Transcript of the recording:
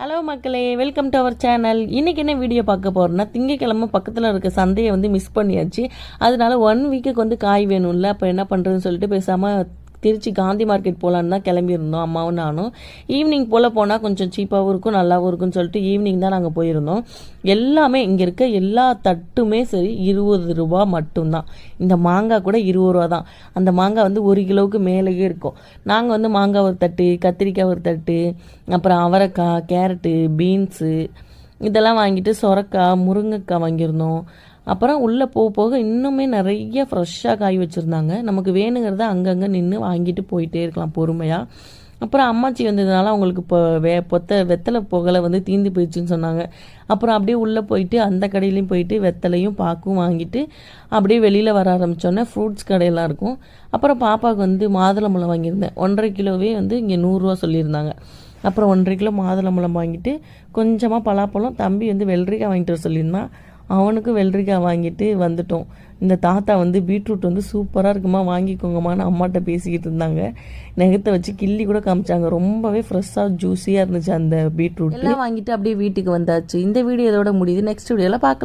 Hello மக்களே, welcome to our channel. இன்றைக்கி என்ன வீடியோ பார்க்க போகிறோன்னா, திங்கக்கிழமை பக்கத்தில் இருக்க சந்தையை மிஸ் பண்ணியாச்சு. அதனால 1 வீக்குக்கு காய் வேணும்ல, அப்போ என்ன பண்ணுறதுன்னு சொல்லிட்டு பேசாமல் திருச்சி காந்தி மார்க்கெட் போகலான்னு தான் கிளம்பியிருந்தோம், அம்மாவும் நானும். ஈவினிங் போல் போனால் கொஞ்சம் சீப்பாகவும் இருக்கும், நல்லாவும் இருக்கும்னு சொல்லிட்டு ஈவினிங் தான் நாங்கள் போயிருந்தோம். எல்லாமே இங்கே இருக்க எல்லா தட்டுமே சரி 20 ரூபா மட்டும்தான். இந்த மாங்காய் கூட 20 ரூபா தான். அந்த மாங்காய் 1 கிலோவுக்கு மேலேயே இருக்கும். நாங்கள் மாங்காய் ஒரு தட்டு, கத்திரிக்காய் ஒரு தட்டு, அப்புறம் அவரைக்காய், கேரட்டு, பீன்ஸு இதெல்லாம் வாங்கிட்டு சொரக்காய், முருங்கைக்காய் வாங்கியிருந்தோம். அப்புறம் உள்ளே போக போக இன்னுமே நிறைய ஃப்ரெஷ்ஷாக காய் வச்சுருந்தாங்க. நமக்கு வேணுங்கிறத அங்கங்கே நின்று வாங்கிட்டு போயிட்டே இருக்கலாம் பொறுமையாக. அப்புறம் அம்மாச்சி வந்ததுனால அவங்களுக்கு இப்போ வெத்தலை புகலை தீந்து போயிடுச்சுன்னு சொன்னாங்க. அப்புறம் அப்படியே உள்ளே போயிட்டு அந்த கடையிலையும் போயிட்டு வெத்தலையும் பாக்கும் வாங்கிட்டு அப்படியே வெளியில் வர ஆரம்பித்தோன்னே ஃப்ரூட்ஸ் கடையெல்லாம் இருக்கும். அப்புறம் பாப்பாவுக்கு மாதுளம்பழம் வாங்கியிருந்தேன். 1.5 கிலோவே இங்கே 100 ரூபா சொல்லியிருந்தாங்க. அப்புறம் 1.5 கிலோ மாதுளம்பழம் வாங்கிட்டு கொஞ்சமாக பலாப்பழம், தம்பி வெள்ளரிக்காய் வாங்கிட்டு வர சொல்லியிருந்தான். அவனுக்கு வெள்ளரிக்காய் வாங்கிட்டு வந்துட்டோம். இந்த தாத்தா பீட்ரூட் சூப்பராக இருக்குமா, வாங்கிக்கோங்கம்மான்னு அம்மாட்ட பேசிக்கிட்டு இருந்தாங்க. நெகத்தை வச்சு கிள்ளி கூட காமிச்சாங்க. ரொம்பவே ஃப்ரெஷ்ஷாக ஜூஸியாக இருந்துச்சு அந்த பீட்ரூட். எல்லாம் வாங்கிட்டு அப்படியே வீட்டுக்கு வந்தாச்சு. இந்த வீடியோ இதோட முடியுது. நெக்ஸ்ட் வீடியோவில் பார்க்கலாம்.